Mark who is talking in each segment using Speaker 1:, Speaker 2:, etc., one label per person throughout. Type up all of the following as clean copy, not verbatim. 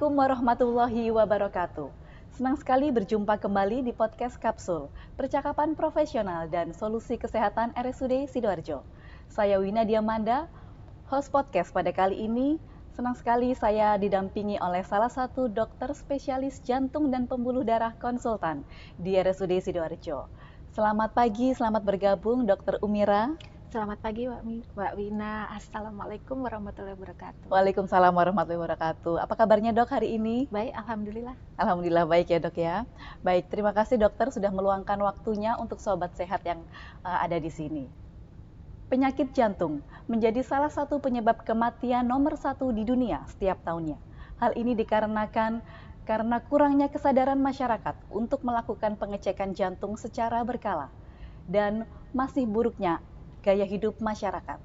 Speaker 1: Assalamualaikum warahmatullahi wabarakatuh. Senang sekali berjumpa kembali di podcast Kapsul, percakapan profesional dan solusi kesehatan RSUD Sidoarjo. Saya Wina Diamanda, host podcast pada kali ini. Senang sekali saya didampingi oleh salah satu dokter spesialis jantung dan pembuluh darah konsultan di RSUD Sidoarjo. Selamat pagi, selamat bergabung Dr. Umira.
Speaker 2: Selamat pagi Mbak Wina. Assalamualaikum warahmatullahi wabarakatuh.
Speaker 1: Waalaikumsalam warahmatullahi wabarakatuh. Apa kabarnya dok hari ini?
Speaker 2: Baik, alhamdulillah.
Speaker 1: Alhamdulillah baik ya dok ya. Baik, terima kasih dokter sudah meluangkan waktunya untuk sobat sehat yang ada di sini. Penyakit jantung menjadi salah satu penyebab kematian nomor 1 di dunia setiap tahunnya. Hal ini dikarenakan karena kurangnya kesadaran masyarakat untuk melakukan pengecekan jantung secara berkala dan masih buruknya gaya hidup masyarakat.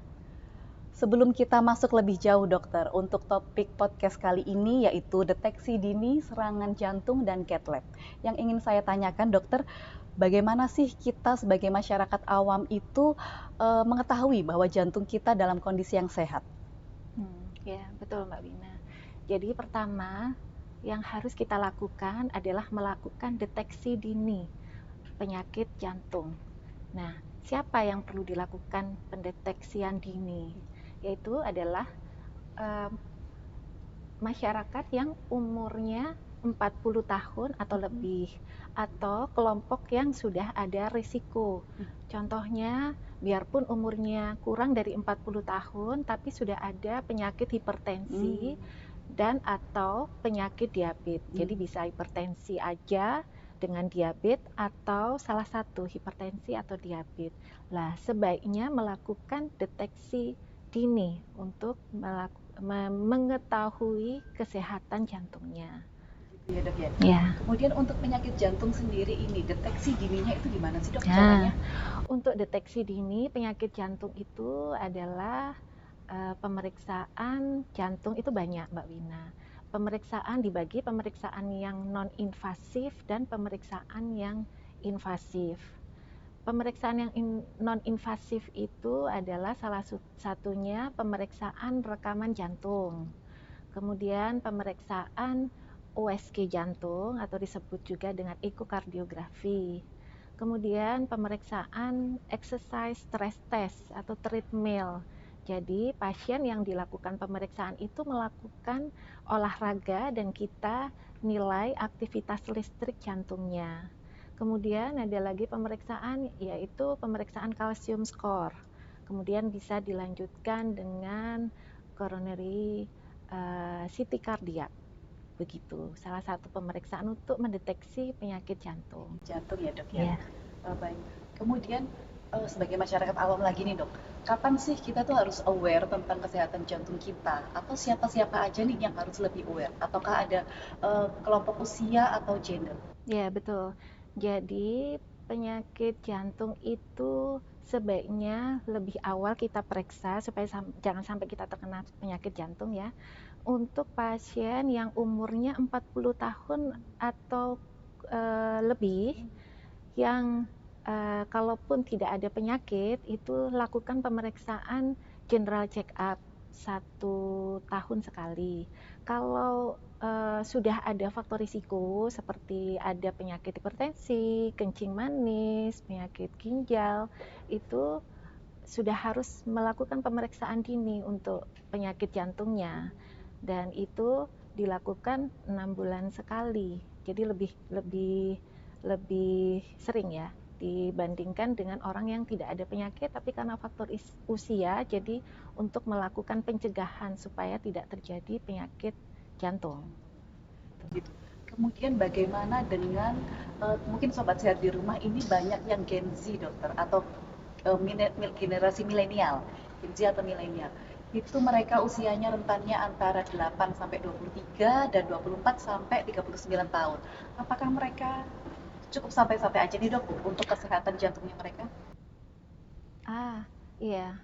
Speaker 1: Sebelum kita masuk lebih jauh dokter, untuk topik podcast kali ini yaitu deteksi dini serangan jantung dan cath lab. Yang ingin saya tanyakan dokter, bagaimana sih kita sebagai masyarakat awam itu mengetahui bahwa jantung kita dalam kondisi yang sehat?
Speaker 2: Ya, betul Mbak Wina. Jadi pertama yang harus kita lakukan adalah melakukan deteksi dini penyakit jantung. Nah, siapa yang perlu dilakukan pendeteksian dini? Yaitu adalah masyarakat yang umurnya 40 tahun atau lebih, atau kelompok yang sudah ada risiko. Contohnya, biarpun umurnya kurang dari 40 tahun, tapi sudah ada penyakit hipertensi dan atau penyakit diabetes. Jadi bisa hipertensi aja dengan diabetes atau salah satu hipertensi atau diabetes. Lah, sebaiknya melakukan deteksi dini untuk mengetahui kesehatan jantungnya.
Speaker 1: Ya dok ya. Ya. Kemudian untuk penyakit jantung sendiri ini deteksi dininya itu gimana sih dok caranya?
Speaker 2: Untuk deteksi dini penyakit jantung itu adalah pemeriksaan jantung itu banyak Mbak Wina. Pemeriksaan dibagi pemeriksaan yang non-invasif dan pemeriksaan yang invasif. Pemeriksaan yang non-invasif itu adalah salah satunya pemeriksaan rekaman jantung. Kemudian pemeriksaan USG jantung atau disebut juga dengan ekokardiografi. Kemudian pemeriksaan exercise stress test atau treadmill. Jadi pasien yang dilakukan pemeriksaan itu melakukan olahraga dan kita nilai aktivitas listrik jantungnya. Kemudian ada lagi pemeriksaan yaitu pemeriksaan kalsium score. Kemudian bisa dilanjutkan dengan coronary CT kardiak. Begitu, salah satu pemeriksaan untuk mendeteksi penyakit jantung.
Speaker 1: Jantung ya dok ya? Baik. Kemudian sebagai masyarakat awam lagi nih dok, kapan sih kita tuh harus aware tentang kesehatan jantung kita? Atau siapa-siapa aja nih yang harus lebih aware? Ataukah ada kelompok usia atau gender?
Speaker 2: Ya betul, jadi penyakit jantung itu sebaiknya lebih awal kita periksa supaya jangan sampai kita terkena penyakit jantung ya. Untuk pasien yang umurnya 40 tahun atau lebih yang kalaupun tidak ada penyakit itu lakukan pemeriksaan general check up 1 tahun sekali. Kalau sudah ada faktor risiko seperti ada penyakit hipertensi, kencing manis, penyakit ginjal, itu sudah harus melakukan pemeriksaan dini untuk penyakit jantungnya, dan itu dilakukan 6 bulan sekali. Jadi lebih sering ya dibandingkan dengan orang yang tidak ada penyakit tapi karena faktor usia, jadi untuk melakukan pencegahan supaya tidak terjadi penyakit jantung.
Speaker 1: Kemudian bagaimana dengan mungkin sobat sehat di rumah ini banyak yang Gen Z dokter atau generasi milenial, Gen Z atau milenial. Itu mereka usianya rentannya antara 8 sampai 23 dan 24 sampai 39 tahun. Apakah mereka cukup sampai-sampai aja nih dok untuk kesehatan jantungnya mereka?
Speaker 2: Iya,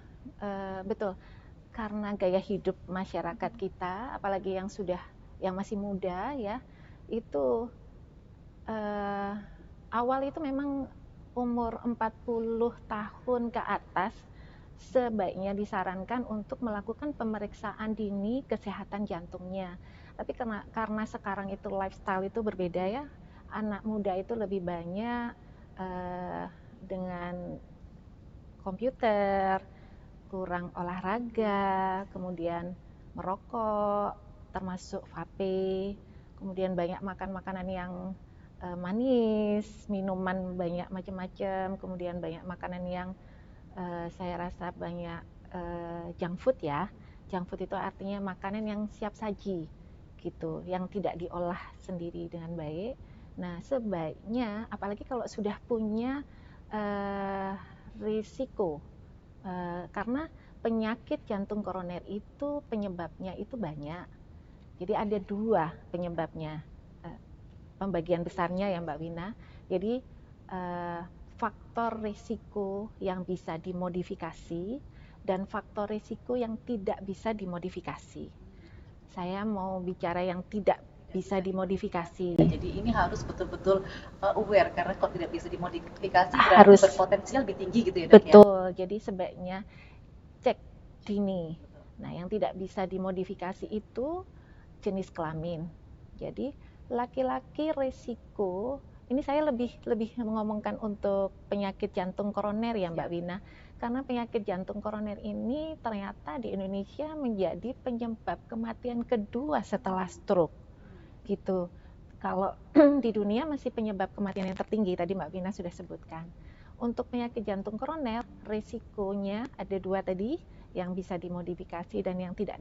Speaker 2: betul. Karena gaya hidup masyarakat kita, apalagi yang masih muda ya, itu awal itu memang umur 40 tahun ke atas sebaiknya disarankan untuk melakukan pemeriksaan dini kesehatan jantungnya. Tapi karena sekarang itu lifestyle itu berbeda ya, anak muda itu lebih banyak dengan komputer, kurang olahraga, kemudian merokok, termasuk vape, kemudian banyak makan makanan yang manis, minuman banyak macam-macam, kemudian banyak makanan yang saya rasa banyak junk food ya. Junk food itu artinya makanan yang siap saji gitu, yang tidak diolah sendiri dengan baik. Nah, sebaiknya apalagi kalau sudah punya risiko karena penyakit jantung koroner itu penyebabnya itu banyak. Jadi ada 2 penyebabnya, pembagian besarnya ya Mbak Wina. Jadi faktor risiko yang bisa dimodifikasi dan faktor risiko yang tidak bisa dimodifikasi. Saya mau bicara yang tidak bisa dimodifikasi.
Speaker 1: Jadi ini harus betul-betul aware, karena kalau tidak bisa dimodifikasi
Speaker 2: Harus
Speaker 1: berarti berpotensial lebih tinggi gitu ya Dok?
Speaker 2: Betul, jadi sebaiknya cek dini. Nah, yang tidak bisa dimodifikasi itu jenis kelamin. Jadi laki-laki resiko, ini saya lebih mengomongkan untuk penyakit jantung koroner ya Mbak Wina, karena penyakit jantung koroner ini ternyata di Indonesia menjadi penyebab kematian kedua setelah stroke gitu. Kalau di dunia masih penyebab kematian yang tertinggi, tadi Mbak Wina sudah sebutkan. Untuk penyakit jantung koroner, risikonya ada 2 tadi, yang bisa dimodifikasi dan yang tidak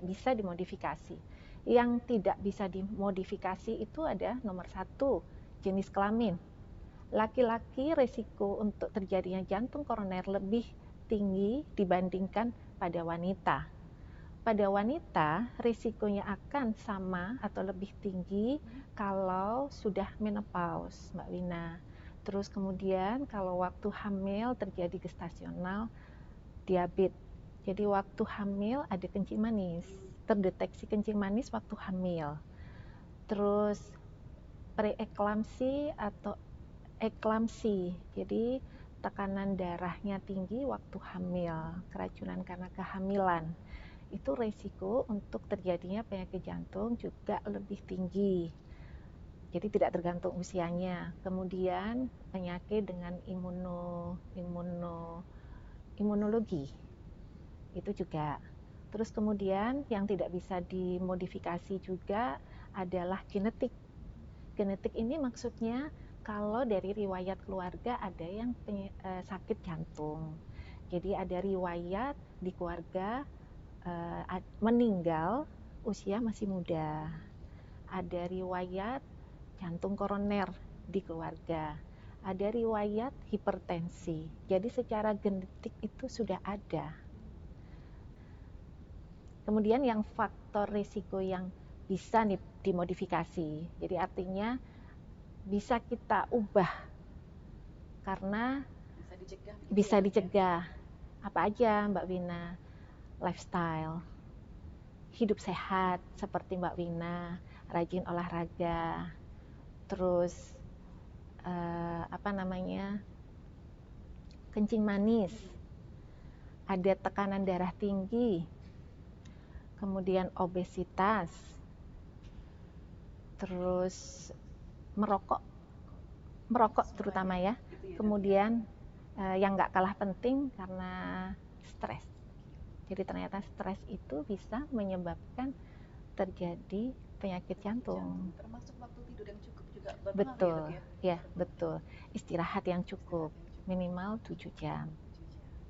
Speaker 2: bisa dimodifikasi. Yang tidak bisa dimodifikasi itu ada nomor 1, jenis kelamin. Laki-laki risiko untuk terjadinya jantung koroner lebih tinggi dibandingkan pada wanita. Pada wanita risikonya akan sama atau lebih tinggi kalau sudah menopause, Mbak Wina. Terus kemudian kalau waktu hamil terjadi gestasional diabetes. Jadi waktu hamil ada kencing manis, terdeteksi kencing manis waktu hamil. Terus preeklamsi atau eklamsi, jadi tekanan darahnya tinggi waktu hamil, keracunan karena kehamilan. Itu resiko untuk terjadinya penyakit jantung juga lebih tinggi. Jadi tidak tergantung usianya. Kemudian penyakit dengan imunologi itu juga. Terus kemudian yang tidak bisa dimodifikasi juga adalah genetik. Genetik ini maksudnya kalau dari riwayat keluarga ada yang sakit jantung. Jadi ada riwayat di keluarga meninggal usia masih muda. Ada riwayat jantung koroner di keluarga. Ada riwayat hipertensi. Jadi secara genetik itu sudah ada. Kemudian yang faktor risiko yang bisa dimodifikasi. Jadi artinya bisa kita ubah karena bisa dicegah. Apa aja Mbak Wina? Lifestyle, hidup sehat seperti Mbak Wina, rajin olahraga, terus kencing manis, ada tekanan darah tinggi, kemudian obesitas, terus merokok terutama ya, kemudian yang nggak kalah penting karena stres. Jadi ternyata stres itu bisa menyebabkan terjadi penyakit jantung.
Speaker 1: Termasuk waktu tidur yang cukup juga.
Speaker 2: Betul, ya betul. Istirahat yang cukup, minimal 7 jam.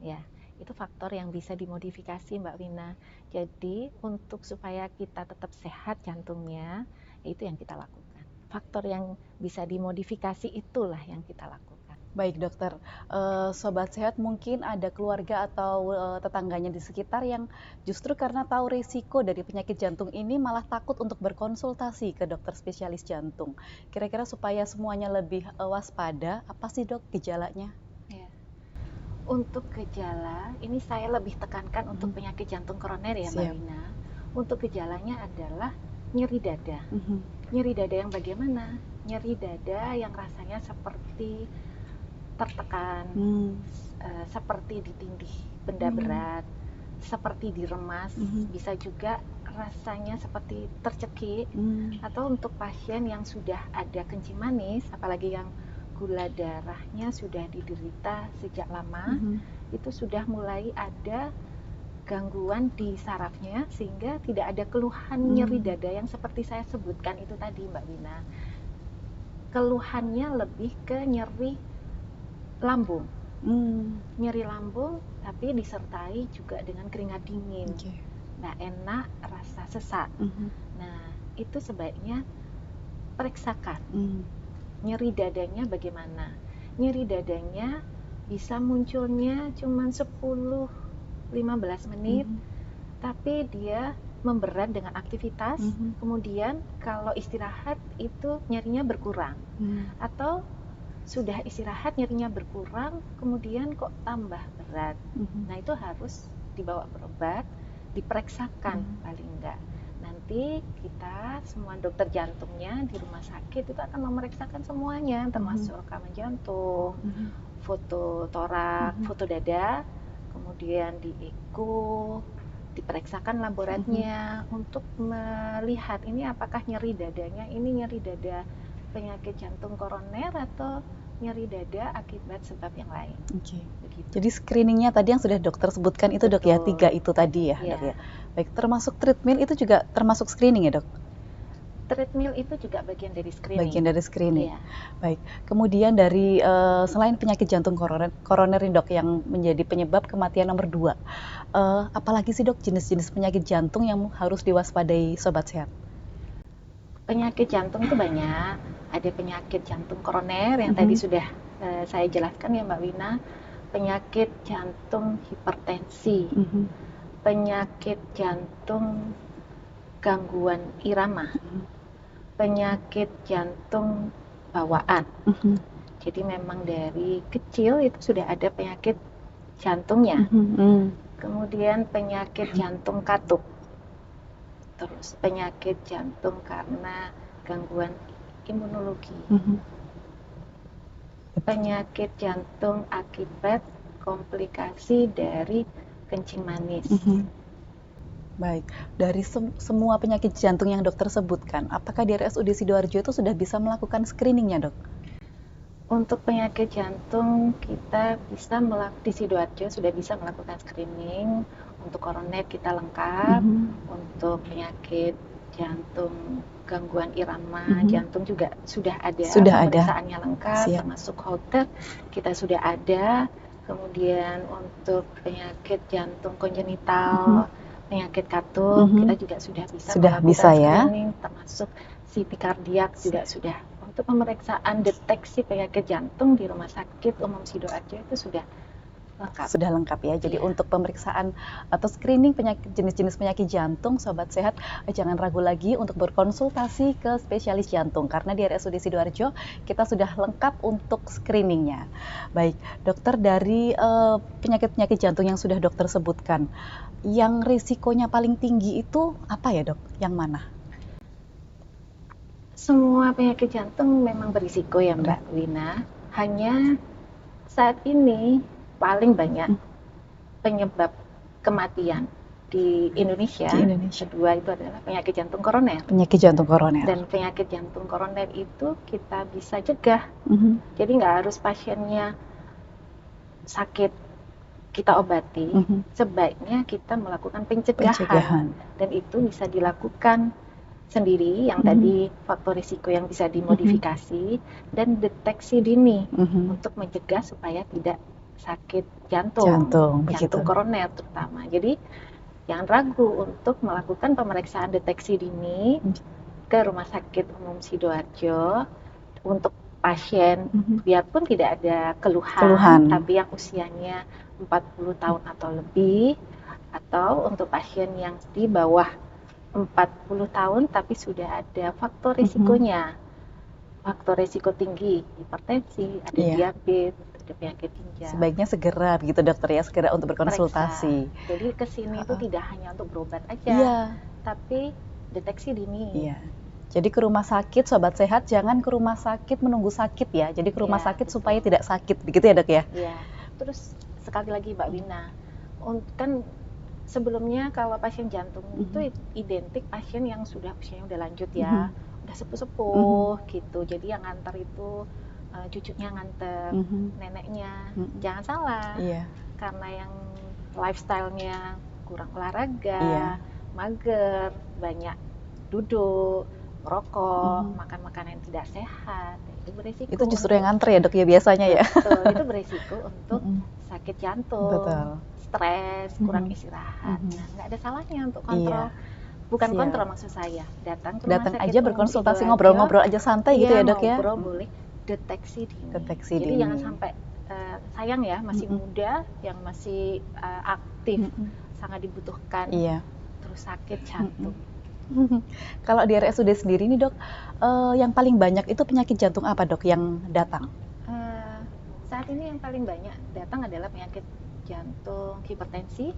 Speaker 2: Ya, itu faktor yang bisa dimodifikasi Mbak Wina. Jadi untuk supaya kita tetap sehat jantungnya, itu yang kita lakukan. Faktor yang bisa dimodifikasi itulah yang kita lakukan.
Speaker 1: Baik dokter, Sobat Sehat mungkin ada keluarga atau tetangganya di sekitar yang justru karena tahu risiko dari penyakit jantung ini malah takut untuk berkonsultasi ke dokter spesialis jantung. Kira-kira supaya semuanya lebih waspada, apa sih dok gejalanya?
Speaker 2: Ya. Untuk gejala, ini saya lebih tekankan untuk penyakit jantung koroner ya Mbak Wina. Untuk gejalanya adalah nyeri dada. Nyeri dada yang bagaimana? Nyeri dada yang rasanya seperti tertekan, seperti ditindih benda berat, seperti diremas, bisa juga rasanya seperti tercekik, atau untuk pasien yang sudah ada kencing manis, apalagi yang gula darahnya sudah diderita sejak lama, itu sudah mulai ada gangguan di sarafnya sehingga tidak ada keluhan nyeri dada yang seperti saya sebutkan itu tadi, Mbak Wina. Keluhannya lebih ke nyeri lambung. Nyeri lambung tapi disertai juga dengan keringat dingin. Nggak enak, rasa sesak. Nah, itu sebaiknya periksakan. Nyeri dadanya bagaimana? Nyeri dadanya bisa munculnya cuma 10-15 menit, tapi dia memberat dengan aktivitas, kemudian kalau istirahat itu nyerinya berkurang, atau sudah istirahat nyerinya berkurang, kemudian kok tambah berat. Nah, itu harus dibawa berobat, diperiksakan paling enggak. Nanti kita semua dokter jantungnya di rumah sakit itu akan memeriksakan semuanya, termasuk rekaman jantung, foto torak, foto dada, kemudian di eko, diperiksakan laboratnya untuk melihat ini apakah nyeri dadanya ini nyeri dada penyakit jantung koroner atau nyeri dada akibat sebab yang lain.
Speaker 1: Begitu. Jadi screeningnya tadi yang sudah dokter sebutkan itu, Dok, ya, 3 itu tadi ya, Dok ya. Baik, termasuk treadmill itu juga termasuk screening ya, Dok?
Speaker 2: Treadmill itu juga bagian dari screening.
Speaker 1: Bagian dari screening. Baik. Kemudian dari selain penyakit jantung koroner ini, Dok, yang menjadi penyebab kematian nomor 2, apalagi sih, Dok, jenis-jenis penyakit jantung yang harus diwaspadai sobat sehat?
Speaker 2: Penyakit jantung itu banyak. Ada penyakit jantung koroner yang tadi sudah saya jelaskan ya, Mbak Wina. Penyakit jantung hipertensi, penyakit jantung gangguan irama, penyakit jantung bawaan. Jadi memang dari kecil itu sudah ada penyakit jantungnya. Kemudian penyakit jantung katup. Terus penyakit jantung karena gangguan imunologi. Penyakit jantung akibat komplikasi dari kencing manis.
Speaker 1: Baik, dari semua penyakit jantung yang dokter sebutkan, apakah di RSUD Sidoarjo itu sudah bisa melakukan screeningnya, Dok?
Speaker 2: Untuk penyakit jantung kita bisa di Sidoarjo sudah bisa melakukan screening. Untuk koroner kita lengkap. Untuk penyakit jantung gangguan irama jantung juga sudah ada pemeriksaannya lengkap. Termasuk Holter kita sudah ada. Kemudian untuk penyakit jantung kongenital, penyakit katup kita juga sudah bisa melakukan screening, termasuk CT kardiak juga sudah. Untuk pemeriksaan deteksi penyakit jantung di Rumah Sakit Umum Sidoarjo itu sudah lengkap.
Speaker 1: Sudah lengkap ya. Jadi untuk pemeriksaan atau screening jenis-jenis penyakit jantung, sobat sehat jangan ragu lagi untuk berkonsultasi ke spesialis jantung karena di RSUD Sidoarjo kita sudah lengkap untuk screeningnya. Baik, dokter, dari penyakit-penyakit jantung yang sudah dokter sebutkan, yang risikonya paling tinggi itu apa ya, Dok? Yang mana?
Speaker 2: Semua penyakit jantung memang berisiko ya, Mbak Wina. Hanya saat ini paling banyak penyebab kematian di Indonesia. Kedua itu adalah penyakit jantung koroner.
Speaker 1: Penyakit jantung koroner.
Speaker 2: Dan penyakit jantung koroner itu kita bisa cegah. Jadi nggak harus pasiennya sakit kita obati. Sebaiknya kita melakukan pencegahan. Dan itu bisa dilakukan sendiri, yang tadi faktor risiko yang bisa dimodifikasi, dan deteksi dini untuk mencegah supaya tidak sakit jantung koroner terutama. Jadi jangan ragu untuk melakukan pemeriksaan deteksi dini ke Rumah Sakit Umum Sidoarjo untuk pasien biarpun tidak ada keluhan tapi yang usianya 40 tahun atau lebih, atau untuk pasien yang di bawah 40 tahun tapi sudah ada faktor risikonya. Faktor risiko tinggi, hipertensi, ada diabetes, ada penyakit ginjal.
Speaker 1: Sebaiknya segera begitu, dokter ya, segera untuk berkonsultasi.
Speaker 2: Jadi kesini itu tidak hanya untuk berobat aja, tapi deteksi dini.
Speaker 1: Jadi ke rumah sakit, sobat sehat, jangan ke rumah sakit menunggu sakit ya. Jadi ke rumah sakit supaya tidak sakit, begitu ya, Dok ya?
Speaker 2: Terus sekali lagi Mbak Wina, kan Sebelumnya kalau pasien jantung itu identik pasien yang sudah usianya udah lanjut ya, udah sepuh-sepuh gitu. Jadi yang nganter itu cucunya nganter, neneknya. Jangan salah,
Speaker 1: Iya.
Speaker 2: karena yang lifestyle-nya kurang
Speaker 1: Iya.
Speaker 2: olahraga, mager, banyak duduk, merokok, makan makanan yang tidak sehat, itu beresiko.
Speaker 1: Itu justru yang nganter ya dok ya biasanya ya?
Speaker 2: Betul, itu beresiko untuk sakit jantung,
Speaker 1: Betul.
Speaker 2: stres, kurang istirahat. Nah, nggak ada salahnya untuk kontrol. Bukan
Speaker 1: Siap.
Speaker 2: kontrol maksud saya, datang ke rumah
Speaker 1: Datang
Speaker 2: sakit
Speaker 1: aja
Speaker 2: umum
Speaker 1: berkonsultasi,
Speaker 2: Sidoarjo.
Speaker 1: ngobrol-ngobrol aja santai gitu ya dok ya?
Speaker 2: Ngobrol boleh, deteksi dini.
Speaker 1: Deteksi
Speaker 2: Jadi
Speaker 1: dini.
Speaker 2: jangan sampai sayang ya, masih muda, yang masih aktif, sangat dibutuhkan, terus sakit jantung.
Speaker 1: Kalau di RSUD sendiri nih dok, yang paling banyak itu penyakit jantung apa dok yang datang?
Speaker 2: Saat ini yang paling banyak datang adalah penyakit jantung, hipertensi,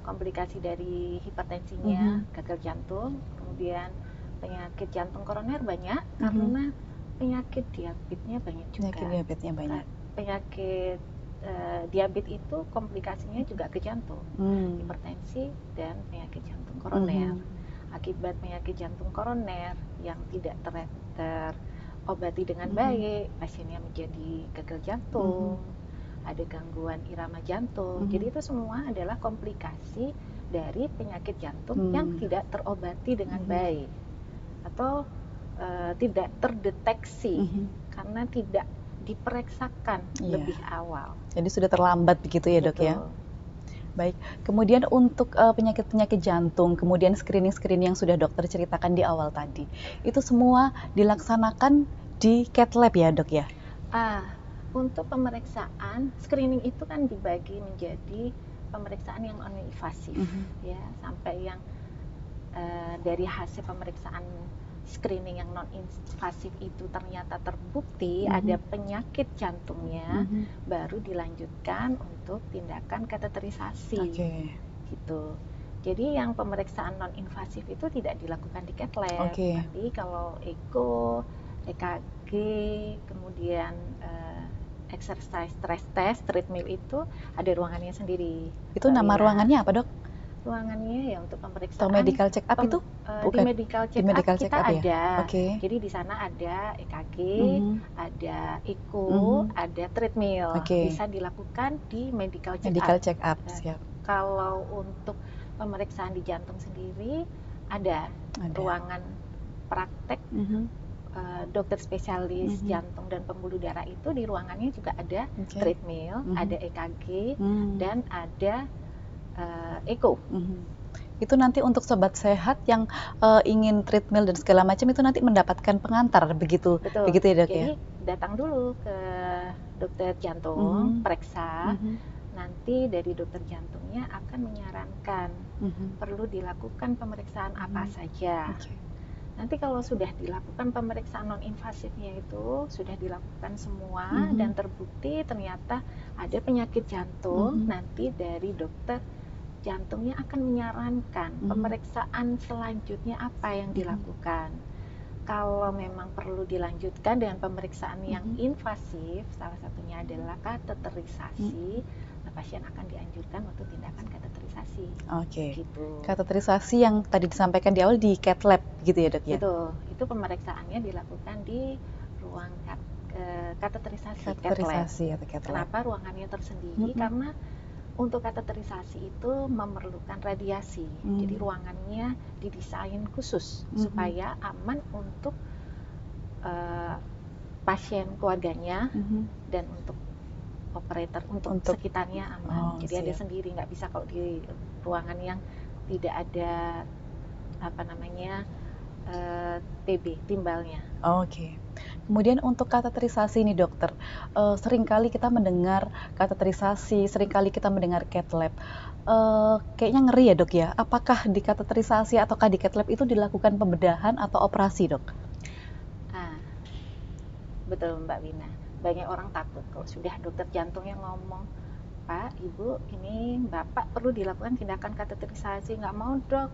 Speaker 2: komplikasi dari hipertensinya, gagal jantung, kemudian penyakit jantung koroner banyak, karena penyakit diabetesnya banyak juga.
Speaker 1: Penyakit diabetesnya banyak.
Speaker 2: Penyakit diabetes itu komplikasinya juga ke jantung, hipertensi dan penyakit jantung koroner. Akibat penyakit jantung koroner yang tidak terobati dengan baik, pasiennya menjadi gagal jantung, ada gangguan irama jantung. Jadi itu semua adalah komplikasi dari penyakit jantung yang tidak terobati dengan baik atau tidak terdeteksi karena tidak diperiksakan lebih awal.
Speaker 1: Jadi sudah terlambat begitu ya dok ya? Baik, kemudian untuk penyakit-penyakit jantung, kemudian screening-screening yang sudah dokter ceritakan di awal tadi, itu semua dilaksanakan di cath lab ya dok ya?
Speaker 2: Untuk pemeriksaan, screening itu kan dibagi menjadi pemeriksaan yang non-invasif, ya, sampai yang dari hasil pemeriksaan screening yang non-invasif itu ternyata terbukti ada penyakit jantungnya, baru dilanjutkan untuk tindakan kateterisasi. Gitu. Jadi yang pemeriksaan non-invasif itu tidak dilakukan di cath lab, tapi kalau echo, EKG, kemudian exercise stress test, treadmill itu ada ruangannya sendiri.
Speaker 1: Itu nama ruangannya apa dok?
Speaker 2: Ruangannya ya untuk pemeriksaan.
Speaker 1: Atau medical check up itu?
Speaker 2: Bukan. Di medical check up kita ada. Jadi di sana ada EKG, ada echo, ada treadmill. Bisa dilakukan di medical check up.
Speaker 1: Siap.
Speaker 2: Kalau untuk pemeriksaan di jantung sendiri ada ruangan praktek. Dokter spesialis jantung dan pembuluh darah itu di ruangannya juga ada treadmill, ada EKG, dan ada echo.
Speaker 1: Itu nanti untuk sobat sehat yang ingin treadmill dan segala macam itu nanti mendapatkan pengantar begitu.
Speaker 2: Betul.
Speaker 1: Begitu ya dok.
Speaker 2: Jadi datang dulu ke dokter jantung, periksa. Nanti dari dokter jantungnya akan menyarankan perlu dilakukan pemeriksaan apa saja. Nanti kalau sudah dilakukan pemeriksaan non-invasifnya itu sudah dilakukan semua dan terbukti ternyata ada penyakit jantung, nanti dari dokter jantungnya akan menyarankan pemeriksaan selanjutnya apa yang dilakukan. Kalau memang perlu dilanjutkan dengan pemeriksaan yang invasif, salah satunya adalah kateterisasi, pasien akan dianjurkan untuk tindakan kateterisasi.
Speaker 1: Gitu. Kateterisasi yang tadi disampaikan di awal di cath lab gitu ya dok ya?
Speaker 2: Betul, itu pemeriksaannya dilakukan di ruang kateterisasi
Speaker 1: atau cath lab.
Speaker 2: Kenapa ruangannya tersendiri? Karena untuk kateterisasi itu memerlukan radiasi. Jadi ruangannya didesain khusus supaya aman untuk pasien keluarganya dan untuk operator, untuk sekitarnya aman. Jadi ada sendiri, nggak bisa kalau di ruangan yang tidak ada TB, timbalnya.
Speaker 1: Kemudian untuk kateterisasi nih dokter, seringkali kita mendengar kateterisasi, seringkali kita mendengar cath lab. Kayaknya ngeri ya dok ya, apakah di kateterisasi ataukah di cath lab itu dilakukan pembedahan atau operasi dok?
Speaker 2: Betul Mbak Wina, banyak orang takut kalau sudah dokter jantung yang ngomong, Pak, Ibu, ini Bapak perlu dilakukan tindakan kateterisasi. Nggak mau dok,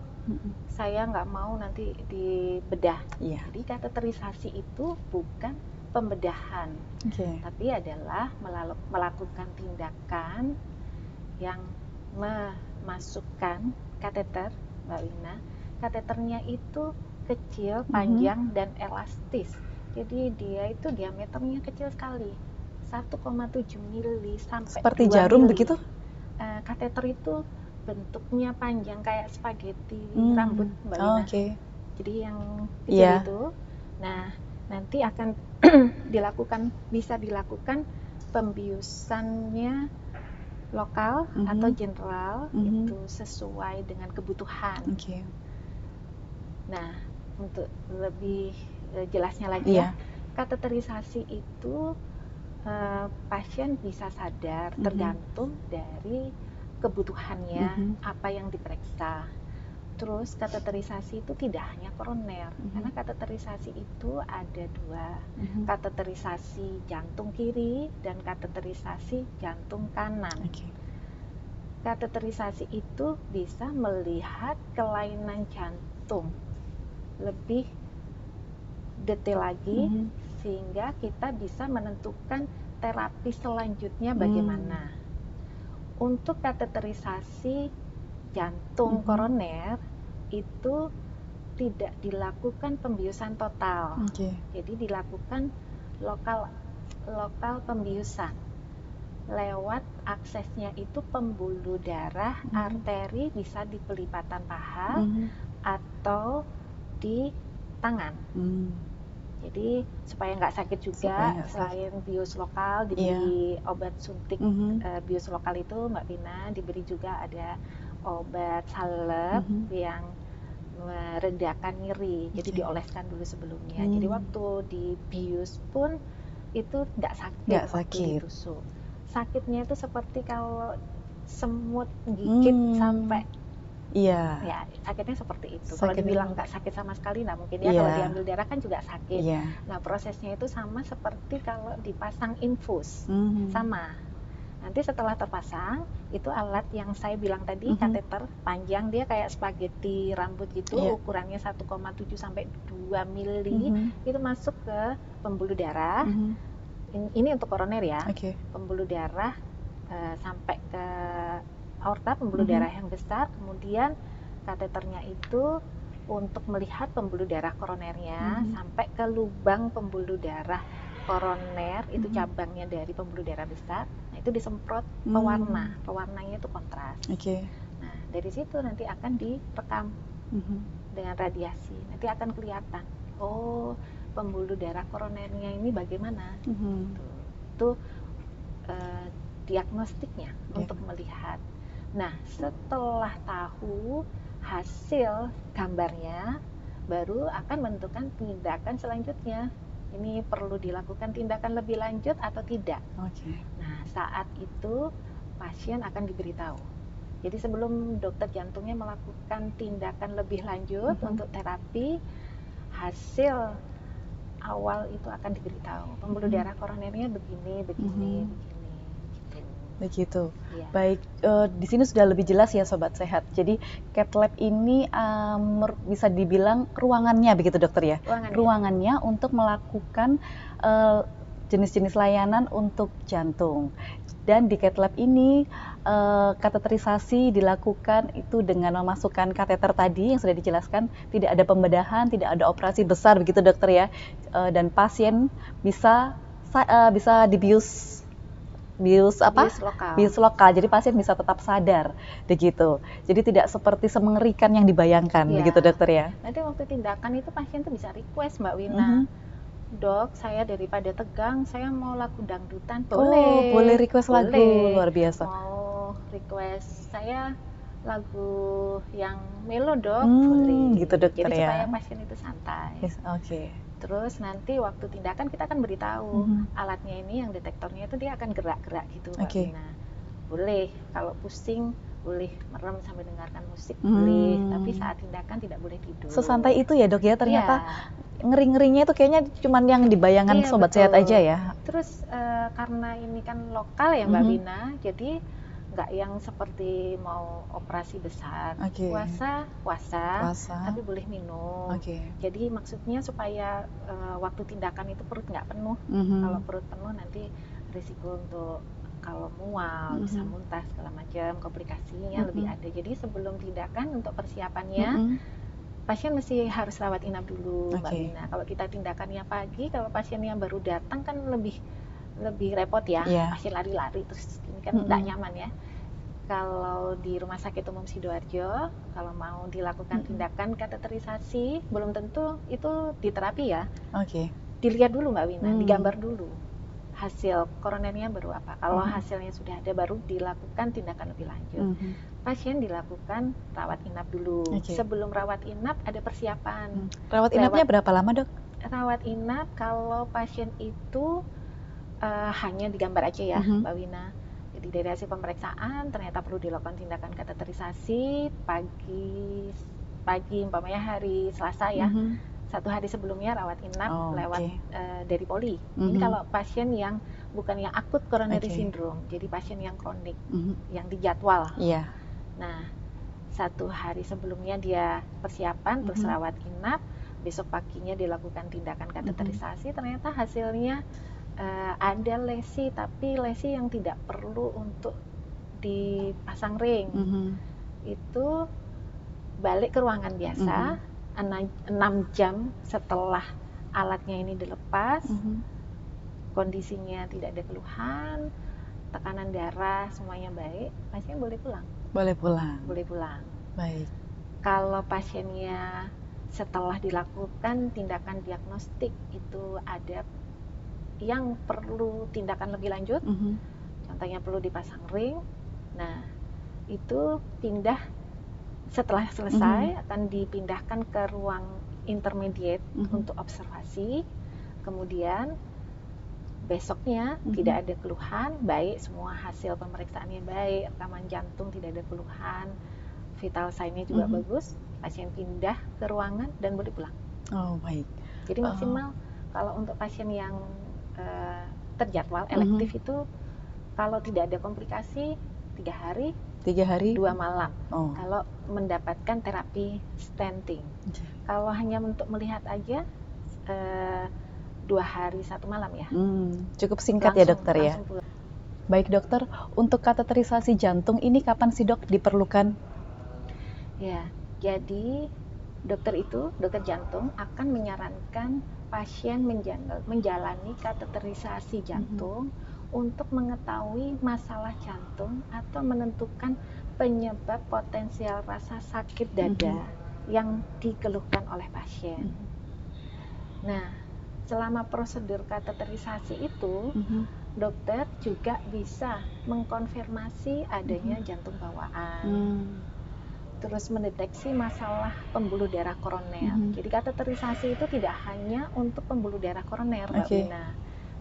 Speaker 2: saya nggak mau nanti dibedah. Jadi kateterisasi itu bukan pembedahan, tapi adalah melakukan tindakan yang memasukkan kateter, Mbak Wina. Kateternya itu kecil, panjang, dan elastis. Jadi dia itu diameternya kecil sekali, 1,7 mili sampai
Speaker 1: Seperti
Speaker 2: 2
Speaker 1: jarum
Speaker 2: mili.
Speaker 1: begitu?
Speaker 2: Kateter itu bentuknya panjang kayak spaghetti rambut, Mbak Wina.
Speaker 1: Oke.
Speaker 2: Jadi yang kecil
Speaker 1: Iya.
Speaker 2: itu. Nah, nanti akan bisa dilakukan pembiusannya lokal atau general, itu sesuai dengan kebutuhan.
Speaker 1: Oke.
Speaker 2: Nah, untuk lebih jelasnya lagi ya, kateterisasi itu pasien bisa sadar tergantung dari kebutuhannya, apa yang diperiksa. Terus kateterisasi itu tidak hanya koroner, karena kateterisasi itu ada dua, kateterisasi jantung kiri dan kateterisasi jantung kanan. Kateterisasi itu bisa melihat kelainan jantung lebih detail lagi, sehingga kita bisa menentukan terapi selanjutnya bagaimana. Untuk kateterisasi jantung koroner itu tidak dilakukan pembiusan total, jadi dilakukan lokal pembiusan lewat aksesnya itu pembuluh darah, arteri, bisa di pelipatan paha atau di tangan. Jadi supaya nggak sakit juga, selain bius lokal diberi obat suntik bius lokal itu, Mbak Vina, diberi juga ada obat salep yang meredakan nyeri. Jadi dioleskan dulu sebelumnya. Jadi waktu di bius pun itu nggak sakit waktu ditusuk. Sakitnya itu seperti kalau semut gigit sampai ya sakitnya seperti itu. Kalau dibilang nggak sakit sama sekali, nah mungkin ya, kalau diambil darah kan juga sakit. Nah prosesnya itu sama seperti kalau dipasang infus, sama. Nanti setelah terpasang, itu alat yang saya bilang tadi, kateter panjang, dia kayak spaghetti rambut gitu, ukurannya 1,7 sampai 2 mili, itu masuk ke pembuluh darah. Ini untuk koroner ya, pembuluh darah sampai ke aorta, pembuluh darah yang besar. Kemudian kateternya itu untuk melihat pembuluh darah koronernya sampai ke lubang pembuluh darah koroner, itu cabangnya dari pembuluh darah besar. Nah, itu disemprot pewarnanya itu kontras. Nah, dari situ nanti akan direkam dengan radiasi. Nanti akan kelihatan, oh pembuluh darah koronernya ini bagaimana. Itu diagnostiknya untuk melihat. Nah, setelah tahu hasil gambarnya, baru akan menentukan tindakan selanjutnya. Ini perlu dilakukan tindakan lebih lanjut atau tidak. Nah, saat itu pasien akan diberitahu. Jadi sebelum dokter jantungnya melakukan tindakan lebih lanjut untuk terapi, hasil awal itu akan diberitahu. Pembuluh darah koronernya begini.
Speaker 1: Begitu. Baik, di sini sudah lebih jelas ya Sobat Sehat. Jadi cath lab ini bisa dibilang ruangannya begitu dokter ya? Ruangannya untuk melakukan jenis-jenis layanan untuk jantung. Dan di cath lab ini kateterisasi dilakukan itu dengan memasukkan kateter tadi yang sudah dijelaskan, tidak ada pembedahan, tidak ada operasi besar begitu dokter ya. Dan pasien bisa dibius lokal. Jadi pasien bisa tetap sadar begitu. Jadi tidak seperti semengerikan yang dibayangkan begitu dokter ya.
Speaker 2: Nanti waktu tindakan itu pasien tuh bisa request Mbak Wina. Dok, saya daripada tegang, saya mau lagu dangdutan.
Speaker 1: Boleh request lagu, luar biasa.
Speaker 2: Mau request saya lagu yang melo dok, boleh.
Speaker 1: Gitu dokter.
Speaker 2: Jadi supaya pasien itu santai. Terus nanti waktu tindakan kita akan beritahu alatnya ini, yang detektornya itu dia akan gerak-gerak gitu Mbak Vina. Boleh, kalau pusing boleh merem sambil dengarkan musik, boleh. Tapi saat tindakan tidak boleh tidur.
Speaker 1: Sesantai itu ya dok ya, ternyata ngeri-ngerinya itu kayaknya cuma yang dibayangkan Sobat Sehat aja ya.
Speaker 2: Terus karena ini kan lokal ya Mbak Vina, jadi nggak yang seperti mau operasi besar. Puasa, tapi boleh minum. Jadi maksudnya supaya waktu tindakan itu perut nggak penuh. Kalau perut penuh nanti risiko untuk kalau mual, bisa muntah segala macam, komplikasinya lebih ada. Jadi sebelum tindakan untuk persiapannya, pasien mesti harus rawat inap dulu, Mbak Wina. Kalau kita tindakannya pagi, kalau pasien yang baru datang kan lebih repot ya, pasti lari-lari terus ini kan nggak nyaman ya. Kalau di Rumah Sakit Umum Sidoarjo, kalau mau dilakukan tindakan kateterisasi, belum tentu itu diterapi ya. Dilihat dulu Mbak Wina, digambar dulu hasil koronernya baru apa. Kalau hasilnya sudah ada, baru dilakukan tindakan lebih lanjut. Pasien dilakukan rawat inap dulu. Sebelum rawat inap ada persiapan.
Speaker 1: Rawat inapnya berapa lama, Dok?
Speaker 2: Rawat inap kalau pasien itu hanya digambar aja ya, Mbak Wina. Jadi dari hasil pemeriksaan ternyata perlu dilakukan tindakan kateterisasi pagi umpamanya hari Selasa ya. Satu hari sebelumnya rawat inap lewat dari poli. Ini kalau pasien yang bukan yang akut coronary syndrome, jadi pasien yang kronik, yang dijadwal. Nah, satu hari sebelumnya dia persiapan terus rawat inap, besok paginya dilakukan tindakan kateterisasi. Ternyata hasilnya ada lesi, tapi lesi yang tidak perlu untuk dipasang ring. Itu balik ke ruangan biasa. 6 jam setelah alatnya ini dilepas, kondisinya tidak ada keluhan, tekanan darah semuanya baik, pasien boleh pulang.
Speaker 1: Boleh pulang.
Speaker 2: Boleh pulang.
Speaker 1: Baik.
Speaker 2: Kalau pasiennya setelah dilakukan tindakan diagnostik itu ada yang perlu tindakan lebih lanjut, contohnya perlu dipasang ring. Nah, itu pindah setelah selesai akan dipindahkan ke ruang intermediate untuk observasi. Kemudian besoknya tidak ada keluhan, baik semua hasil pemeriksaannya baik, rekaman jantung tidak ada keluhan, vital sign-nya juga bagus, pasien pindah ke ruangan dan boleh pulang.
Speaker 1: Baik.
Speaker 2: Jadi maksimal kalau untuk pasien yang terjadwal elektif itu kalau tidak ada komplikasi 3 hari 2 malam kalau mendapatkan terapi stenting. Kalau hanya untuk melihat aja 2 hari 1 malam ya.
Speaker 1: Cukup singkat ya dokter ya.
Speaker 2: Pulang.
Speaker 1: Baik dokter, untuk kateterisasi jantung ini kapan sih dok diperlukan?
Speaker 2: Ya, jadi dokter jantung akan menyarankan pasien menjalani kateterisasi jantung untuk mengetahui masalah jantung atau menentukan penyebab potensial rasa sakit dada yang dikeluhkan oleh pasien. Nah, selama prosedur kateterisasi itu, dokter juga bisa mengkonfirmasi adanya jantung bawaan. Terus mendeteksi masalah pembuluh darah koroner. Jadi kateterisasi itu tidak hanya untuk pembuluh darah koroner, Mbak Wina,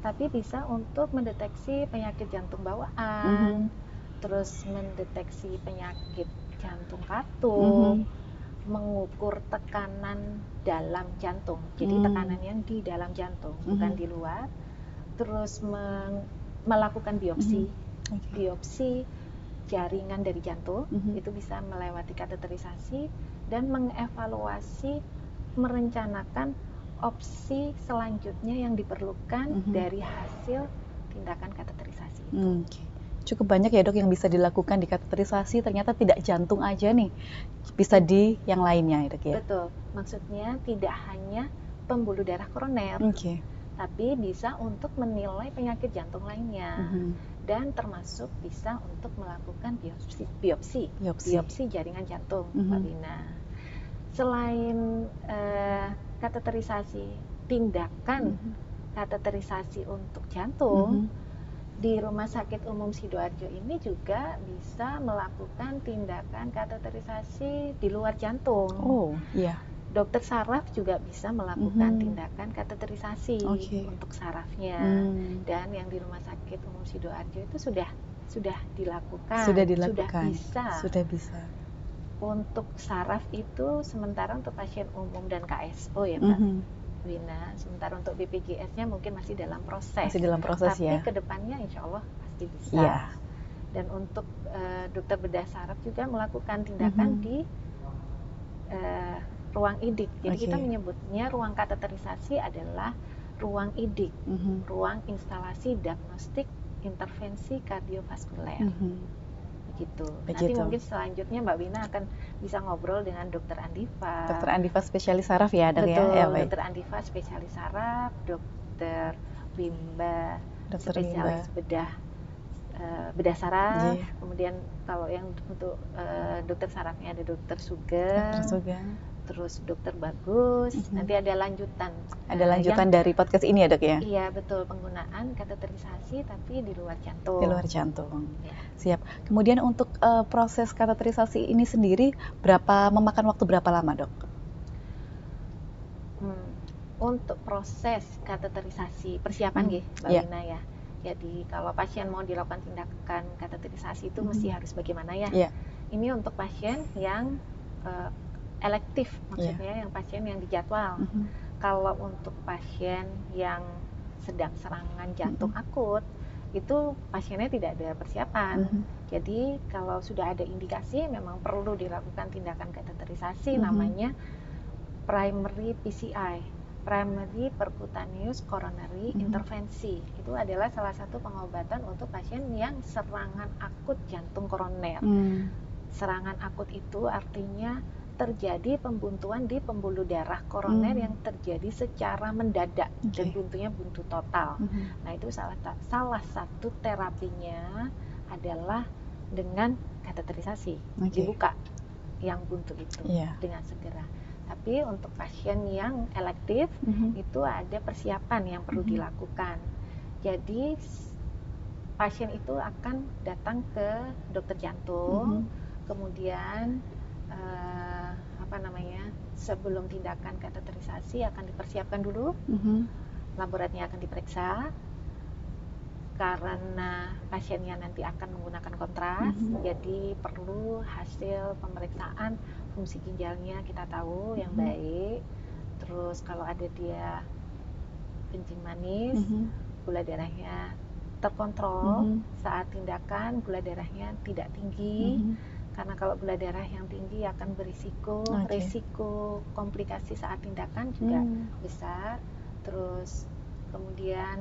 Speaker 2: tapi bisa untuk mendeteksi penyakit jantung bawaan, terus mendeteksi penyakit jantung katup, mengukur tekanan dalam jantung. Jadi tekanan yang di dalam jantung, bukan di luar. Terus melakukan biopsi. Biopsi jaringan dari jantung itu bisa melewati kateterisasi dan mengevaluasi, merencanakan opsi selanjutnya yang diperlukan dari hasil tindakan kateterisasi.
Speaker 1: Cukup banyak ya dok yang bisa dilakukan di kateterisasi, ternyata tidak jantung aja nih, bisa di yang lainnya ya dok ya?
Speaker 2: Betul, maksudnya tidak hanya pembuluh darah koroner, tapi bisa untuk menilai penyakit jantung lainnya. Dan termasuk bisa untuk melakukan biopsi jaringan jantung, Mbak Wina. Selain kateterisasi, tindakan kateterisasi untuk jantung, di Rumah Sakit Umum Sidoarjo ini juga bisa melakukan tindakan kateterisasi di luar jantung. Dokter saraf juga bisa melakukan tindakan kateterisasi untuk sarafnya. Dan yang di Rumah Sakit Umum Sidoarjo itu sudah dilakukan. Sudah bisa. Untuk saraf itu sementara untuk pasien umum dan KSO ya Mbak Wina. Sementara untuk BPJS-nya mungkin masih dalam proses. Tapi
Speaker 1: ya.
Speaker 2: kedepannya insya Allah pasti bisa. Dan untuk dokter bedah saraf juga melakukan tindakan di ruang idik. Jadi kita menyebutnya ruang kateterisasi adalah ruang idik, ruang instalasi diagnostik intervensi kardiovaskuler. Begitu. Nanti
Speaker 1: Begitu.
Speaker 2: mungkin selanjutnya Mbak Wina akan bisa ngobrol dengan Dokter Andiva.
Speaker 1: Dokter Andiva spesialis saraf ya, Dok
Speaker 2: Betul,
Speaker 1: ya? Ya, baik.
Speaker 2: Dokter Andiva spesialis saraf, Dokter Wimba
Speaker 1: Dokter
Speaker 2: spesialis
Speaker 1: Wimba.
Speaker 2: bedah saraf.
Speaker 1: Iya.
Speaker 2: Kemudian kalau yang untuk dokter sarafnya ada Dokter Sugeng,
Speaker 1: Dokter Sugeng.
Speaker 2: terus Dokter Bagus. Nanti ada lanjutan.
Speaker 1: Ada lanjutan dari podcast ini ya, Dok ya?
Speaker 2: Iya, betul, penggunaan kateterisasi tapi di luar jantung.
Speaker 1: Di luar jantung.
Speaker 2: Ya.
Speaker 1: Siap. Kemudian untuk proses kateterisasi ini sendiri memakan waktu berapa lama, Dok?
Speaker 2: Untuk proses kateterisasi persiapan nggih, Mbak Wina ya. Jadi kalau pasien mau dilakukan tindakan kateterisasi itu mesti harus bagaimana ya? Ini untuk pasien yang elektif, maksudnya yang pasien yang dijadwal. Kalau untuk pasien yang sedang serangan jantung akut, itu pasiennya tidak ada persiapan. Jadi kalau sudah ada indikasi memang perlu dilakukan tindakan kateterisasi, namanya primary PCI, primary percutaneous coronary intervensi. Itu adalah salah satu pengobatan untuk pasien yang serangan akut jantung koroner. Serangan akut itu artinya terjadi pembuntuan di pembuluh darah koroner yang terjadi secara mendadak dan buntunya buntu total. Nah, itu salah satu terapinya adalah dengan kateterisasi, dibuka yang buntu itu dengan segera. Tapi untuk pasien yang elektif itu ada persiapan yang perlu dilakukan. Jadi pasien itu akan datang ke dokter jantung, kemudian sebelum tindakan kateterisasi akan dipersiapkan dulu, laboratnya akan diperiksa karena pasiennya nanti akan menggunakan kontras, jadi perlu hasil pemeriksaan fungsi ginjalnya kita tahu yang baik. Terus kalau ada dia kencing manis, gula darahnya terkontrol saat tindakan, gula darahnya tidak tinggi. Karena kalau gula darah yang tinggi akan berisiko resiko komplikasi saat tindakan juga besar. Terus kemudian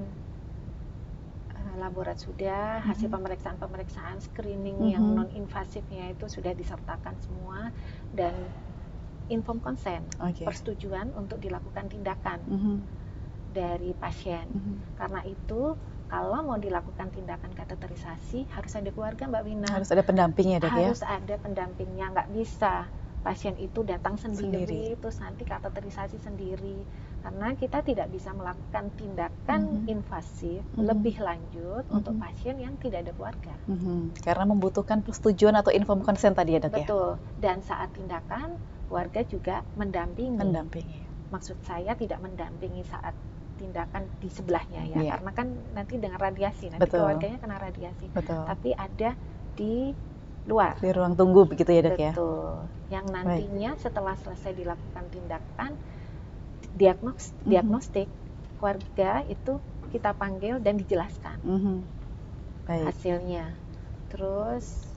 Speaker 2: laborat sudah, hasil pemeriksaan screening yang non invasifnya itu sudah disertakan semua, dan inform consent, persetujuan untuk dilakukan tindakan dari pasien. Karena itu kalau mau dilakukan tindakan kateterisasi harus ada keluarga, Mbak Wina.
Speaker 1: Harus ada pendampingnya, Dok ya?
Speaker 2: Harus ada pendampingnya, nggak bisa pasien itu datang sendiri terus nanti kateterisasi sendiri. Karena kita tidak bisa melakukan tindakan invasif lebih lanjut untuk pasien yang tidak ada keluarga.
Speaker 1: Karena membutuhkan persetujuan atau inform consent tadi ya, Dok ya?
Speaker 2: Betul. Dan saat tindakan keluarga juga mendampingi. Maksud saya tidak mendampingi saat tindakan di sebelahnya ya, karena kan nanti dengan radiasi, nanti keluarganya kena radiasi. Tapi ada di luar,
Speaker 1: di ruang tunggu begitu ya, Dok ya?
Speaker 2: Betul. Yang nantinya setelah selesai dilakukan tindakan diagnostik, keluarga itu kita panggil dan dijelaskan hasilnya. Terus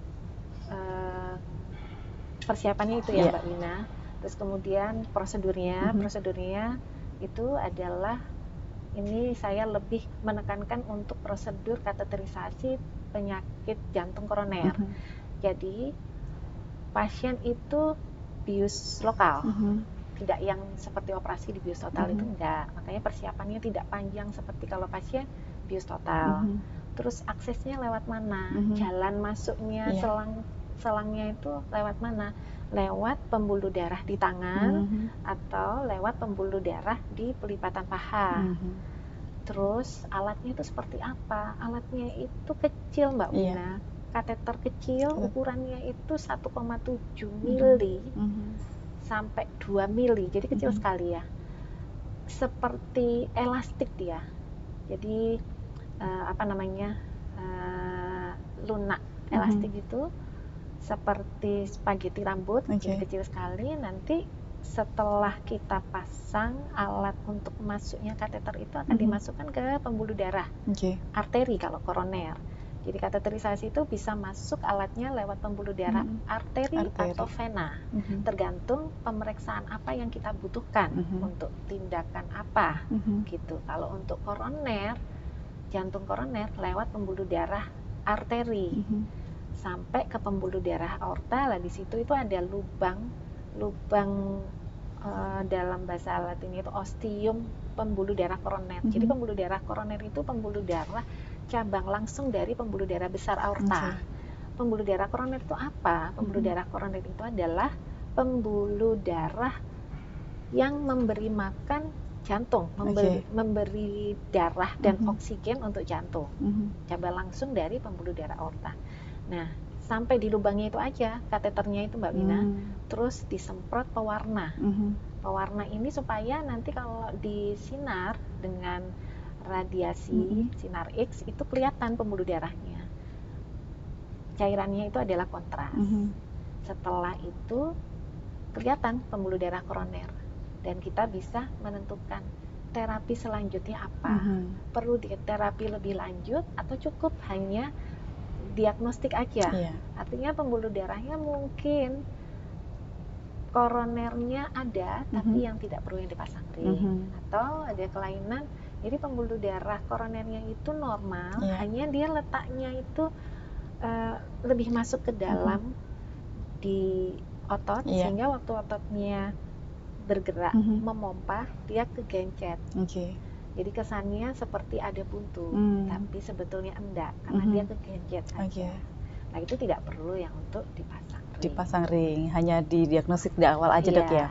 Speaker 2: persiapannya itu ya, Mbak Wina. Terus kemudian prosedurnya itu adalah, ini saya lebih menekankan untuk prosedur kateterisasi penyakit jantung koroner. Jadi pasien itu bius lokal, tidak yang seperti operasi di bius total itu enggak. Makanya persiapannya tidak panjang seperti kalau pasien bius total. Terus aksesnya lewat mana? Jalan masuknya, selangnya itu lewat mana? Lewat pembuluh darah di tangan atau lewat pembuluh darah di pelipatan paha. Terus alatnya itu seperti apa? Alatnya itu kecil, Mbak Wina. Kateter kecil, ukurannya itu 1,7 mili sampai 2 mili. Jadi kecil sekali ya. Seperti elastik dia. Jadi lunak elastik itu seperti spaghetti rambut, jadi kecil sekali. Nanti setelah kita pasang alat untuk masuknya kateter itu akan dimasukkan ke pembuluh darah, arteri kalau koroner. Jadi kateterisasi itu bisa masuk alatnya lewat pembuluh darah, arteri atau vena, tergantung pemeriksaan apa yang kita butuhkan untuk tindakan apa gitu. Kalau untuk koroner jantung koroner lewat pembuluh darah arteri sampai ke pembuluh darah aorta. Lah di situ itu ada lubang dalam bahasa Latin itu ostium pembuluh darah koroner. Jadi pembuluh darah koroner itu pembuluh darah cabang langsung dari pembuluh darah besar aorta. Pembuluh darah koroner itu apa? Pembuluh darah koroner itu adalah pembuluh darah yang memberi makan jantung, memberi darah dan oksigen untuk jantung. Cabang langsung dari pembuluh darah aorta. Nah, sampai di lubangnya itu aja kateternya itu Mbak Wina, terus disemprot pewarna. Pewarna ini supaya nanti kalau disinar dengan radiasi sinar X itu kelihatan pembuluh darahnya. Cairannya itu adalah kontras. Setelah itu kelihatan pembuluh darah koroner dan kita bisa menentukan terapi selanjutnya apa. Perlu terapi lebih lanjut atau cukup hanya diagnostik aja. Artinya pembuluh darahnya mungkin koronernya ada tapi yang tidak perlu yang dipasang ring, atau ada kelainan jadi pembuluh darah koronernya itu normal, hanya dia letaknya itu lebih masuk ke dalam di otot sehingga waktu ototnya bergerak memompa dia kegencet. Jadi kesannya seperti ada buntu, tapi sebetulnya enggak karena dia kegencet saja. Nah itu tidak perlu yang untuk dipasang ring.
Speaker 1: Hanya didiagnosis di awal aja dok ya.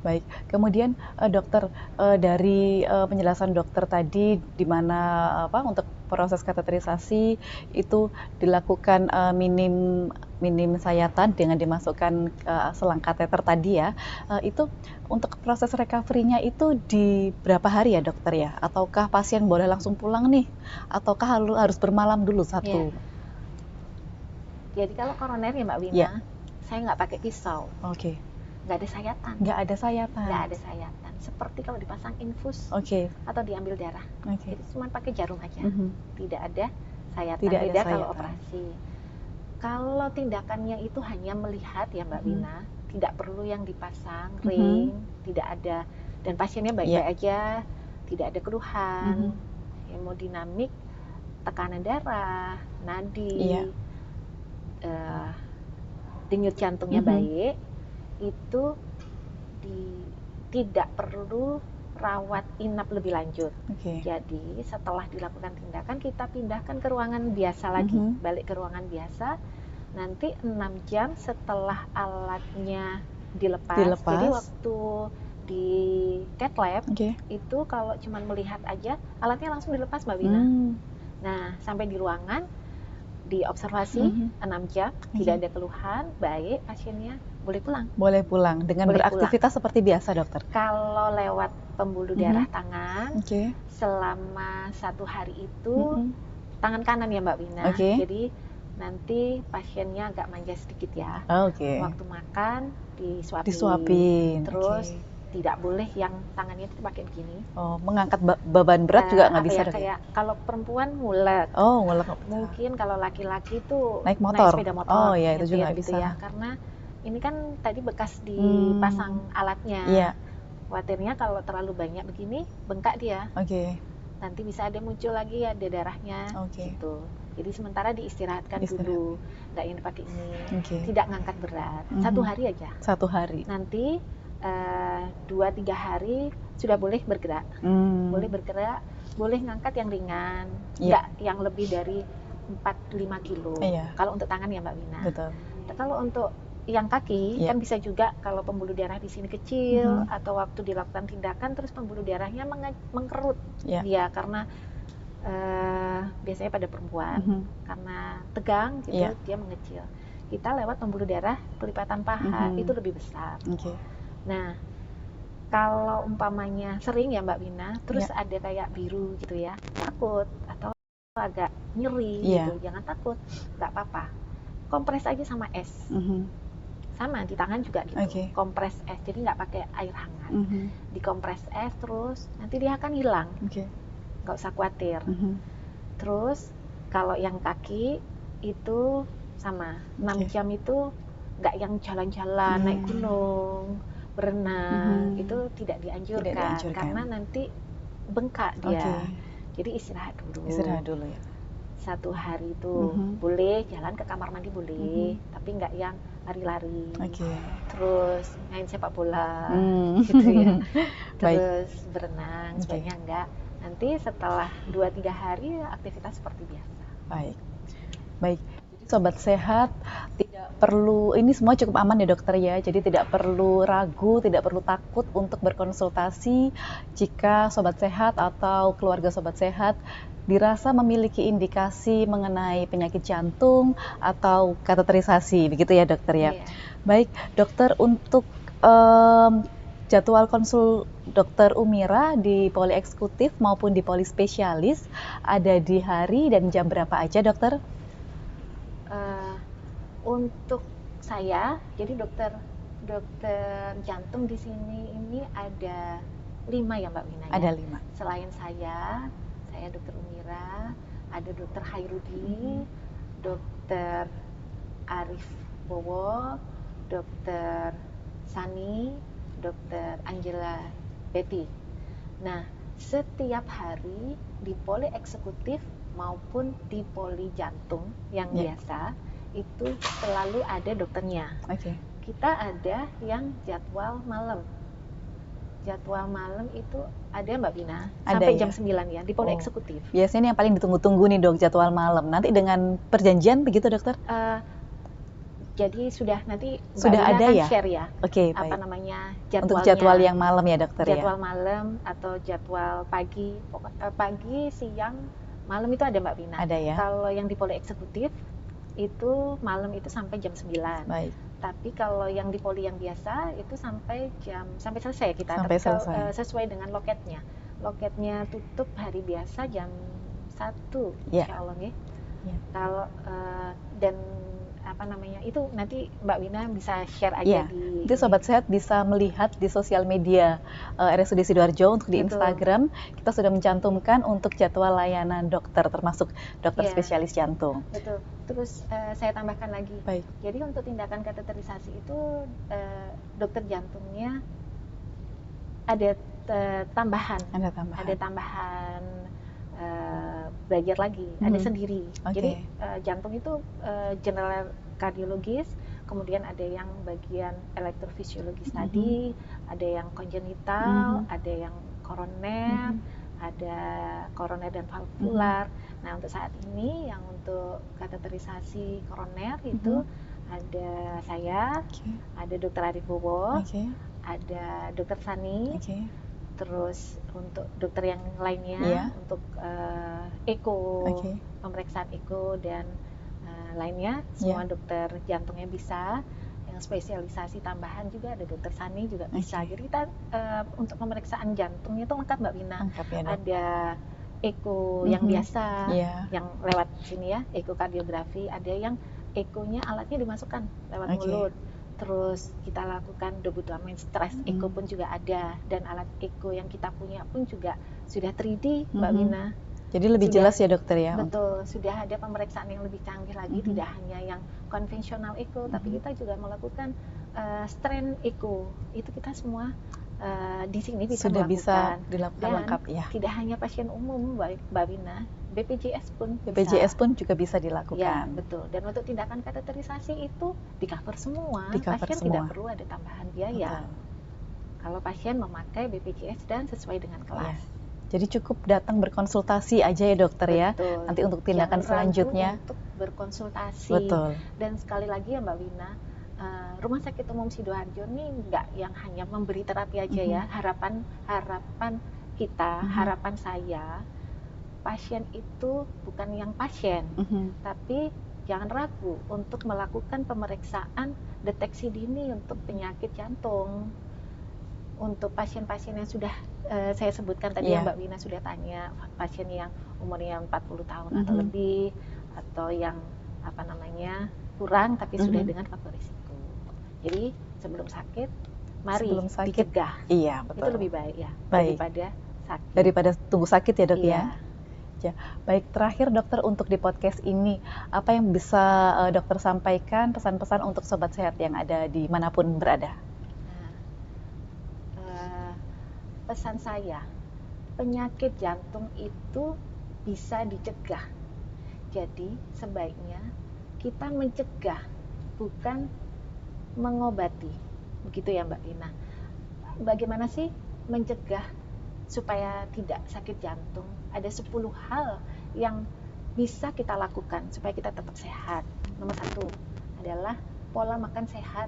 Speaker 1: Baik, kemudian dokter dari penjelasan dokter tadi di mana untuk proses kateterisasi itu dilakukan minim sayatan dengan dimasukkan selang kateter tadi ya, itu untuk proses recovery-nya itu di berapa hari ya dokter ya? Ataukah pasien boleh langsung pulang nih? Ataukah harus bermalam dulu satu?
Speaker 2: Jadi kalau koroner ya Mbak Wina, saya nggak pakai pisau. Nggak ada sayatan. Nggak ada sayatan. Seperti kalau dipasang infus atau diambil darah. Jadi cuma pakai jarum aja. Tidak ada sayatan. Beda kalau operasi. Kalau tindakannya itu hanya melihat ya Mbak Wina, tidak perlu yang dipasang ring, tidak ada, dan pasiennya baik-baik aja, tidak ada keluhan, hemodinamik, tekanan darah, nadi, denyut jantungnya baik, itu tidak perlu rawat inap lebih lanjut. Jadi setelah dilakukan tindakan kita pindahkan ke ruangan biasa lagi, balik ke ruangan biasa. Nanti 6 jam setelah alatnya dilepas. Jadi waktu di cath lab itu kalau cuma melihat aja alatnya langsung dilepas Mbak Wina. Nah sampai di ruangan diobservasi 6 jam, tidak ada keluhan, baik, pasiennya boleh pulang.
Speaker 1: Boleh pulang dengan beraktivitas seperti biasa dokter.
Speaker 2: Kalau lewat pembuluh darah tangan, selama 1 hari itu tangan kanan ya Mbak Wina. Jadi nanti pasiennya agak manja sedikit ya. Waktu makan disuapin. Terus tidak boleh yang tangannya itu pakai begini.
Speaker 1: Mengangkat beban berat juga nggak bisa dok?
Speaker 2: Kayak kalau perempuan ngulek.
Speaker 1: Ngulek.
Speaker 2: Mungkin kalau laki-laki itu
Speaker 1: naik
Speaker 2: sepeda motor.
Speaker 1: Itu juga nggak bisa.
Speaker 2: Ya. Karena ini kan tadi bekas dipasang alatnya. Khawatirnya kalau terlalu banyak begini bengkak dia. Nanti bisa ada muncul lagi ada darahnya. Gitu. Jadi sementara diistirahatkan dulu, nggak yang dipakai ini. Tidak ngangkat berat. 1 hari aja.
Speaker 1: 1 hari.
Speaker 2: Nanti 2-3 hari sudah boleh bergerak. Boleh bergerak, boleh ngangkat yang ringan, nggak yang lebih dari 4-5 kilo. Kalau untuk tangan ya Mbak Wina. Kalau untuk yang kaki kan bisa juga kalau pembuluh darah di sini kecil atau waktu dilakukan tindakan terus pembuluh darahnya mengkerut dia karena biasanya pada perempuan karena tegang gitu dia mengecil. Kita lewat pembuluh darah pelipatan paha itu lebih besar. Nah kalau umpamanya sering ya Mbak Wina terus ada kayak biru gitu ya, takut atau agak nyeri gitu, jangan takut, nggak apa-apa, kompres aja sama es. Sama di tangan juga gitu, kompres es, jadi nggak pakai air hangat, dikompres es terus nanti dia akan hilang, nggak usah khawatir. Terus kalau yang kaki itu sama 6 jam itu nggak yang jalan-jalan naik gunung, berenang, itu tidak dianjurkan karena nanti bengkak dia. Jadi istirahat dulu.
Speaker 1: Istirahat dulu ya.
Speaker 2: 1 hari itu boleh jalan ke kamar mandi boleh, tapi nggak yang lari-lari. Terus main sepak bola, gitu ya. Terus berenang, sebaiknya enggak. Nanti setelah 2-3 hari aktivitas seperti biasa.
Speaker 1: Baik. Sobat sehat tidak perlu, ini semua cukup aman ya dokter ya, jadi tidak perlu ragu, tidak perlu takut untuk berkonsultasi jika sobat sehat atau keluarga sobat sehat dirasa memiliki indikasi mengenai penyakit jantung atau kateterisasi, begitu ya dokter ya. Baik dokter, untuk jadwal konsul dokter Umira di poli eksekutif maupun di poli spesialis ada di hari dan jam berapa aja dokter?
Speaker 2: Untuk saya, jadi dokter jantung di sini ini ada 5 ya Mbak Wina ya.
Speaker 1: Ada 5.
Speaker 2: Selain saya dokter Umira, ada dokter Hairudi, dokter Arif Bowo, dokter Sani, dokter Angela Betty. Nah, setiap hari di poli eksekutif maupun di poli jantung yang biasa itu selalu ada dokternya. Kita ada yang jadwal malam. Jadwal malam itu ada Mbak Bina sampai jam 9 ya di poli eksekutif.
Speaker 1: Biasanya yang paling ditunggu-tunggu nih dok, jadwal malam. Nanti dengan perjanjian begitu dokter?
Speaker 2: Jadi sudah nanti
Speaker 1: sudah ada ya?
Speaker 2: Share ya.
Speaker 1: Apa
Speaker 2: namanya
Speaker 1: jadwalnya. Untuk jadwal yang malam ya dokter ya?
Speaker 2: Jadwal malam atau jadwal pagi, pagi, siang, malam itu ada Mbak Bina.
Speaker 1: Ada ya.
Speaker 2: Kalau yang di poli eksekutif itu malam itu sampai jam 9. Tapi kalau yang di poli yang biasa itu sampai selesai kita.
Speaker 1: Sampai selesai.
Speaker 2: Sesuai dengan loketnya. Loketnya tutup hari biasa jam 1 insya Allah ya. Kalau dan itu nanti Mbak Wina bisa share aja di
Speaker 1: itu sobat sehat bisa melihat di sosial media RSUD Sidoarjo. Untuk di Instagram kita sudah mencantumkan untuk jadwal layanan dokter termasuk dokter spesialis jantung.
Speaker 2: Betul. Terus saya tambahkan lagi. Jadi untuk tindakan kateterisasi itu dokter jantungnya ada tambahan. Ada tambahan belajar lagi, ada sendiri. Jadi jantung itu general kardiologis, kemudian ada yang bagian elektrofisiologis tadi, ada yang kongenital, ada yang koroner, ada koroner dan valvular. Nah untuk saat ini yang untuk kateterisasi koroner itu ada saya, ada dokter Arif Bowo, ada dokter Sani. Terus untuk dokter yang lainnya untuk eko, pemeriksaan eko dan lainnya semua dokter jantungnya bisa. Yang spesialisasi tambahan juga ada dokter Sani juga bisa. Jadi kita untuk pemeriksaan jantungnya itu lengkap Mbak Wina. Ada eko yang biasa yang lewat sini ya, ekokardiografi. Ada yang ekonya alatnya dimasukkan lewat mulut. Terus kita lakukan dobutamine stress echo pun juga ada, dan alat echo yang kita punya pun juga sudah 3D Mbak Wina.
Speaker 1: Jadi lebih jelas ya dokter ya?
Speaker 2: Betul, sudah ada pemeriksaan yang lebih canggih lagi, tidak hanya yang konvensional echo, tapi kita juga melakukan strain echo. Itu kita semua di sini bisa
Speaker 1: sudah
Speaker 2: melakukan.
Speaker 1: Bisa dilakukan
Speaker 2: dan
Speaker 1: lengkap ya?
Speaker 2: Tidak hanya pasien umum Mbak Wina, BPJS pun
Speaker 1: juga bisa dilakukan.
Speaker 2: Ya, betul. Dan untuk tindakan kateterisasi itu di-cover semua. Pasien tidak perlu ada tambahan biaya. Kalau pasien memakai BPJS dan sesuai dengan kelas.
Speaker 1: Jadi cukup datang berkonsultasi aja ya dokter ya. Nanti untuk tindakan selanjutnya
Speaker 2: untuk berkonsultasi.
Speaker 1: Betul.
Speaker 2: Dan sekali lagi ya Mbak Wina, Rumah Sakit Umum Sidoarjo ini nggak yang hanya memberi terapi aja ya. Harapan kita, harapan saya, pasien itu bukan yang pasien, tapi jangan ragu untuk melakukan pemeriksaan deteksi dini untuk penyakit jantung. Untuk pasien-pasien yang sudah saya sebutkan tadi yang Mbak Wina sudah tanya, pasien yang umurnya 40 tahun atau lebih, atau yang kurang tapi sudah dengan faktor risiko. Jadi sebelum sakit, mari dicegah.
Speaker 1: Iya, betul.
Speaker 2: Itu lebih baik ya daripada sakit.
Speaker 1: Daripada tunggu sakit ya dok ya. Baik, terakhir dokter untuk di podcast ini, apa yang bisa dokter sampaikan pesan-pesan untuk sobat sehat yang ada di manapun berada?
Speaker 2: Pesan saya penyakit jantung itu bisa dicegah. Jadi sebaiknya kita mencegah, bukan mengobati. Begitu ya Mbak Lina. Bagaimana sih mencegah supaya tidak sakit jantung? Ada 10 hal yang bisa kita lakukan supaya kita tetap sehat. Nomor 1 adalah pola makan sehat.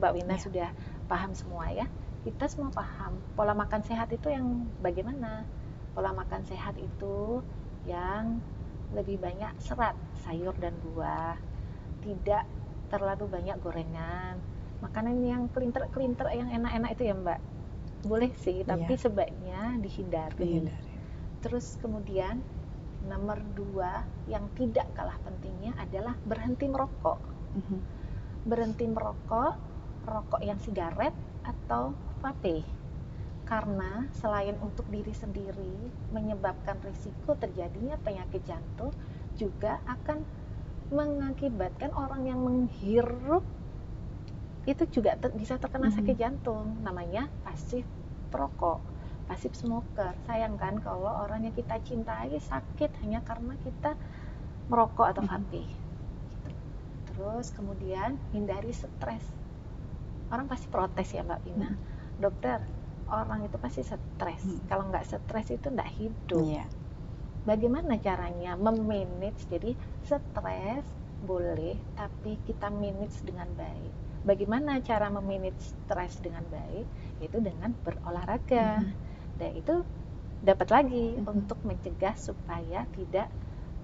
Speaker 2: Mbak Wina sudah paham semua ya. Kita semua paham pola makan sehat itu yang bagaimana. Pola makan sehat itu yang lebih banyak serat, sayur dan buah, tidak terlalu banyak gorengan, makanan yang kelinter-kelinter yang enak-enak itu ya Mbak, boleh sih tapi sebaiknya dihindari. Terus kemudian nomor 2 yang tidak kalah pentingnya adalah berhenti merokok. Berhenti merokok, rokok yang sigaret atau vape. Karena selain untuk diri sendiri menyebabkan risiko terjadinya penyakit jantung, juga akan mengakibatkan orang yang menghirup itu juga bisa terkena sakit jantung. Namanya pasif perokok, pasif smoker. Sayang kan kalau orang yang kita cintai sakit hanya karena kita merokok atau vape. Terus kemudian hindari stres. Orang pasti protes ya Mbak Pina. Dokter, orang itu pasti stres. Kalau nggak stres itu nggak hidup. Bagaimana caranya memanage? Jadi stres boleh, tapi kita manage dengan baik. Bagaimana cara memanage stres dengan baik? Yaitu dengan berolahraga. Dan itu dapat lagi untuk mencegah supaya tidak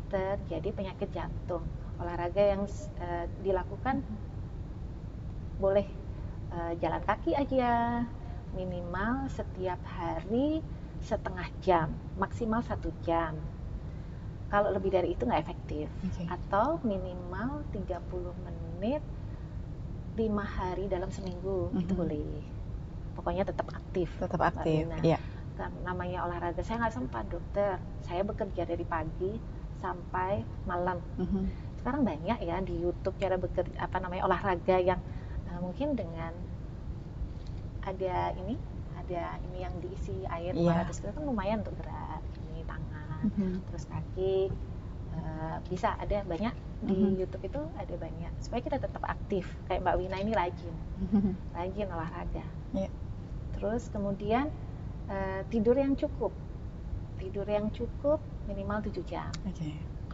Speaker 2: terjadi penyakit jantung. Olahraga yang dilakukan boleh jalan kaki aja, minimal setiap hari setengah jam, maksimal 1 jam. Kalau lebih dari itu nggak efektif. Atau minimal 30 menit 5 hari dalam seminggu, itu boleh. Pokoknya tetap aktif. Kan namanya olahraga, saya nggak sempat dokter, saya bekerja dari pagi sampai malam. Sekarang banyak ya di YouTube cara olahraga yang mungkin dengan ada ini yang diisi air 500 kilo kan lumayan untuk gerak, ini tangan, terus kaki, bisa ada banyak di YouTube itu ada banyak supaya kita tetap aktif. Kayak Mbak Wina ini rajin olahraga. Terus kemudian tidur yang cukup minimal 7 jam.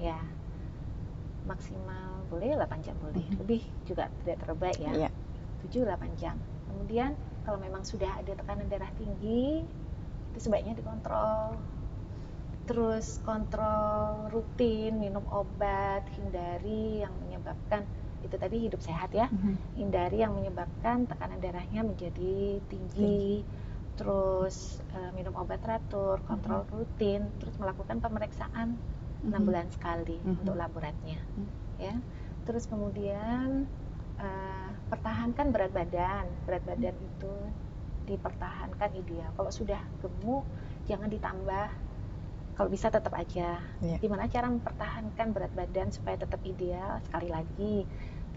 Speaker 2: Ya, maksimal boleh 8 jam boleh, lebih juga tidak terlalu baik ya. 7-8 jam. Kemudian kalau memang sudah ada tekanan darah tinggi, itu sebaiknya dikontrol. Terus kontrol rutin, minum obat, hindari yang menyebabkan itu tadi hidup sehat ya. Hindari yang menyebabkan tekanan darahnya menjadi tinggi. Terus minum obat teratur, kontrol rutin, terus melakukan pemeriksaan 6 bulan sekali untuk laboratnya. Ya. Terus kemudian pertahankan berat badan. Berat badan itu dipertahankan ideal. Kalau sudah gemuk jangan ditambah. Kalau bisa tetap aja. Gimana cara mempertahankan berat badan supaya tetap ideal? Sekali lagi,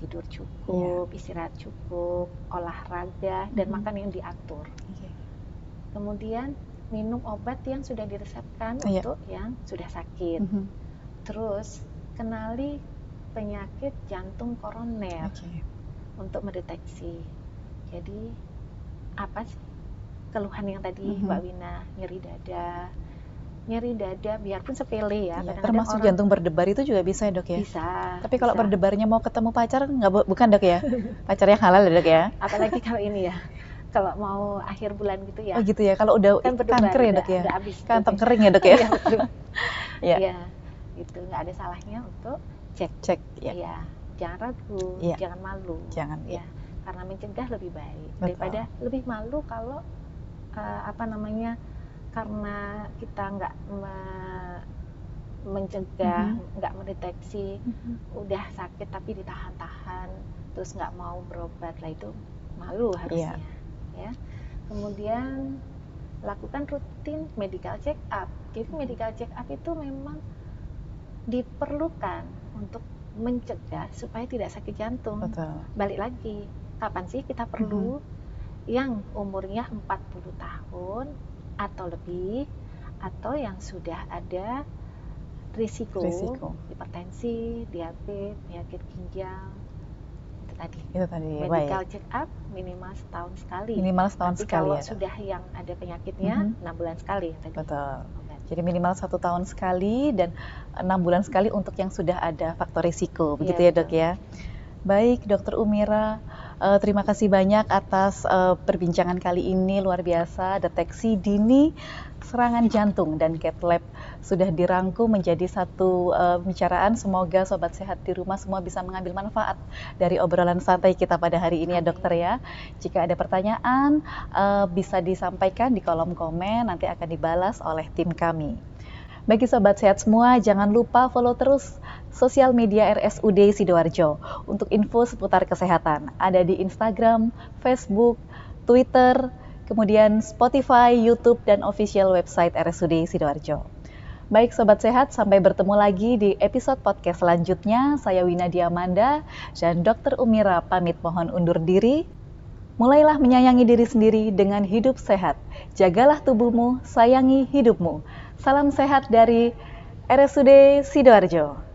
Speaker 2: tidur cukup, istirahat cukup, olahraga dan makan yang diatur. Kemudian minum obat yang sudah diresepkan untuk yang sudah sakit. Terus kenali penyakit jantung koroner untuk mendeteksi. Jadi apa sih keluhan yang tadi Mbak Wina, nyeri dada biarpun sepele ya.
Speaker 1: Termasuk jantung berdebar itu juga bisa ya dok ya?
Speaker 2: Bisa.
Speaker 1: Tapi kalau berdebarnya mau ketemu pacar bukan dok ya? Pacar yang halal ya dok ya?
Speaker 2: Apalagi kalau ini ya, kalau mau akhir bulan gitu ya.
Speaker 1: Oh gitu ya, kalau udah
Speaker 2: kan
Speaker 1: kanker ya dok ya?
Speaker 2: Udah habis
Speaker 1: kantong kering ya dok ya?
Speaker 2: Iya, itu nggak ada salahnya untuk cek ya. Iya, jangan ragu, jangan malu.
Speaker 1: Jangan
Speaker 2: ya. Karena mencegah lebih baik.
Speaker 1: Betul.
Speaker 2: Daripada lebih malu kalau karena kita nggak mencegah, nggak mendeteksi, udah sakit tapi ditahan-tahan, terus nggak mau berobat, lah itu malu harusnya. Ya. Kemudian lakukan rutin medical check up. Jadi medical check up itu memang diperlukan untuk mencegah supaya tidak sakit jantung.
Speaker 1: Betul.
Speaker 2: Balik lagi, kapan sih kita perlu? Yang umurnya 40 tahun atau lebih, atau yang sudah ada risiko hipertensi, diabetes, penyakit ginjal, itu tadi.
Speaker 1: baik.
Speaker 2: Medical check up minimal setahun sekali.
Speaker 1: Tapi
Speaker 2: kalau
Speaker 1: ya,
Speaker 2: sudah yang ada penyakitnya 6 bulan sekali tadi.
Speaker 1: Betul. Jadi minimal 1 tahun sekali dan 6 bulan sekali untuk yang sudah ada faktor risiko, begitu ya dok ya. Baik, Dokter Umira, terima kasih banyak atas perbincangan kali ini, luar biasa. Deteksi dini serangan jantung dan cath lab sudah dirangkum menjadi satu pembicaraan. Semoga sobat sehat di rumah semua bisa mengambil manfaat dari obrolan santai kita pada hari ini ya dokter ya. Jika ada pertanyaan bisa disampaikan di kolom komen, nanti akan dibalas oleh tim kami. Bagi sobat sehat semua, jangan lupa follow terus sosial media RSUD Sidoarjo untuk info seputar kesehatan. Ada di Instagram, Facebook, Twitter, kemudian Spotify, YouTube, dan official website RSUD Sidoarjo. Baik sobat sehat, sampai bertemu lagi di episode podcast selanjutnya. Saya Wina Diamanda dan Dr. Umira pamit mohon undur diri. Mulailah menyayangi diri sendiri dengan hidup sehat. Jagalah tubuhmu, sayangi hidupmu. Salam sehat dari RSUD Sidoarjo.